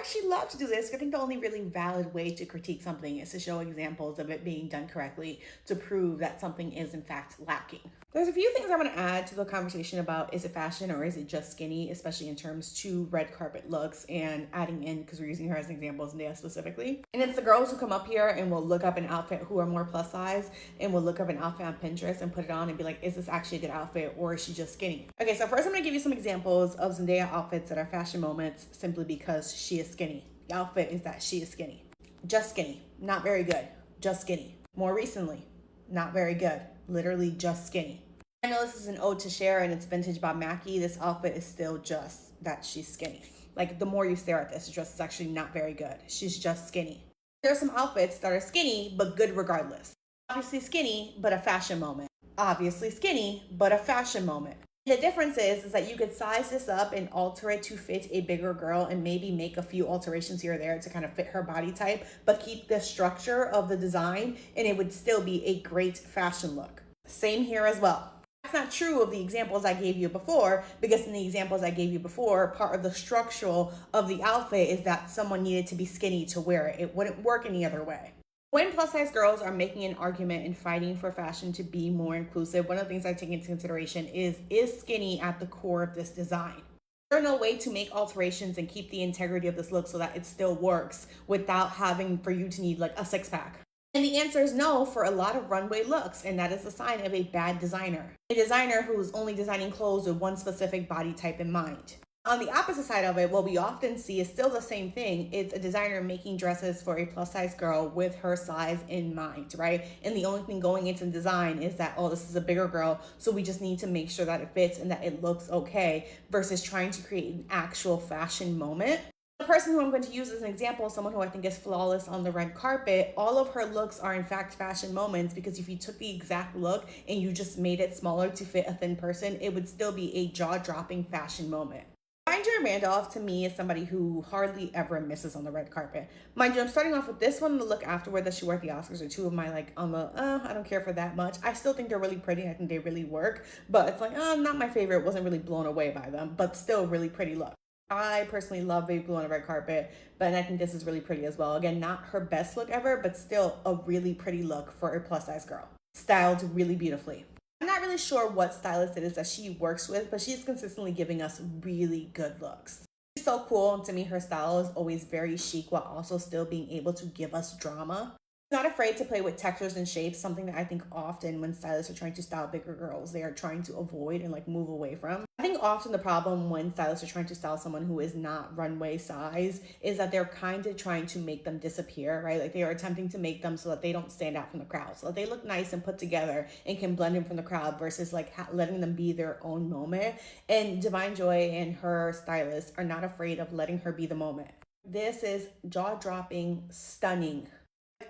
actually love to do this. I think the only really valid way to critique something is to show examples of it being done correctly to prove that something is in fact lacking. There's a few things I want to add to the conversation about is it fashion or is it just skinny, especially in terms to red carpet looks and adding in, because we're using her as an example, Zendaya specifically. And it's the girls who come up here and will look up an outfit who are more plus size and will look up an outfit on Pinterest and put it on and be like, is this actually a good outfit or is she just skinny? Okay, so first I'm going to give you some examples of Zendaya outfits that are fashion moments simply because she is skinny. The outfit is that she is skinny. Just skinny. Not very good. Just skinny. More recently, not very good. Literally just skinny. I know this is an ode to Cher and it's vintage Bob Mackie. This outfit is still just that she's skinny. Like, the more you stare at this dress, it's actually not very good. She's just skinny. There are some outfits that are skinny, but good regardless. Obviously skinny, but a fashion moment. Obviously skinny, but a fashion moment. The difference is that you could size this up and alter it to fit a bigger girl and maybe make a few alterations here or there to kind of fit her body type, but keep the structure of the design and it would still be a great fashion look. Same here as well. That's not true of the examples I gave you before, because in the examples I gave you before, part of the structural of the outfit is that someone needed to be skinny to wear it. It wouldn't work any other way. When plus size girls are making an argument and fighting for fashion to be more inclusive, one of the things I take into consideration is skinny at the core of this design? There's no way to make alterations and keep the integrity of this look so that it still works without having for you to need like a six pack. And the answer is no for a lot of runway looks, and that is a sign of a bad designer. A designer who's only designing clothes with one specific body type in mind. On the opposite side of it, what we often see is still the same thing. It's a designer making dresses for a plus size girl with her size in mind, right? And the only thing going into design is that, oh, this is a bigger girl, so we just need to make sure that it fits and that it looks okay, versus trying to create an actual fashion moment. The person who I'm going to use as an example is someone who I think is flawless on the red carpet. All of her looks are in fact fashion moments, because if you took the exact look and you just made it smaller to fit a thin person, it would still be a jaw-dropping fashion moment. Joy Randolph to me is somebody who hardly ever misses on the red carpet. Mind you, I'm starting off with this one. The look afterward that she wore at the Oscars are two of my like on the I don't care for that much. I still think they're really pretty. I think they really work, but it's like not my favorite. Wasn't really blown away by them, but still really pretty look. I personally love Baby Blue on the red carpet, but I think this is really pretty as well. Again, not her best look ever, but still a really pretty look for a plus size girl. Styled really beautifully. I'm not really sure what stylist it is that she works with, but she's consistently giving us really good looks. She's so cool, and to me her style is always very chic while also still being able to give us drama. She's not afraid to play with textures and shapes, something that I think often when stylists are trying to style bigger girls, they are trying to avoid and like move away from. I think often the problem when stylists are trying to style someone who is not runway size is that they're kind of trying to make them disappear, right? Like they are attempting to make them so that they don't stand out from the crowd, so that they look nice and put together and can blend in from the crowd, versus like letting them be their own moment. And Divine Joy and her stylist are not afraid of letting her be the moment. This is jaw-dropping, stunning.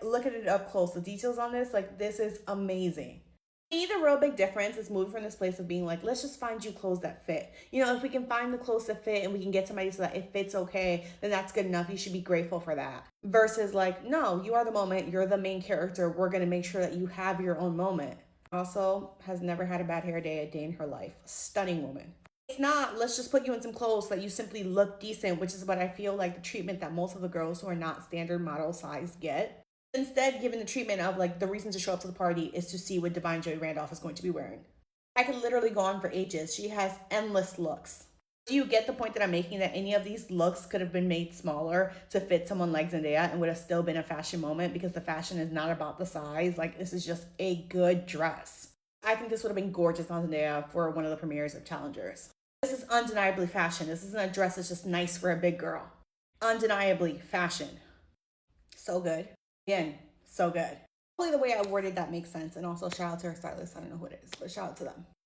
Look at it up close. The details on this, like, this is amazing. To me, the real big difference is moving from this place of being like, let's just find you clothes that fit. You know, if we can find the clothes that fit and we can get somebody so that it fits okay, then that's good enough. You should be grateful for that. Versus like, no, you are the moment. You're the main character. We're going to make sure that you have your own moment. Also, has never had a bad hair day a day in her life. Stunning woman. It's not, let's just put you in some clothes so that you simply look decent, which is what I feel like the treatment that most of the girls who are not standard model size get. Instead, given the treatment of like the reason to show up to the party is to see what Divine Joy Randolph is going to be wearing. I could literally go on for ages. She has endless looks. Do you get the point that I'm making, that any of these looks could have been made smaller to fit someone like Zendaya and would have still been a fashion moment, because the fashion is not about the size. Like, this is just a good dress. I think this would have been gorgeous on Zendaya for one of the premieres of Challengers. This is undeniably fashion. This isn't a dress that's just nice for a big girl. Undeniably fashion. So good. Again, so good. Hopefully the way I worded that makes sense. And also shout out to her stylist. I don't know who it is, but shout out to them.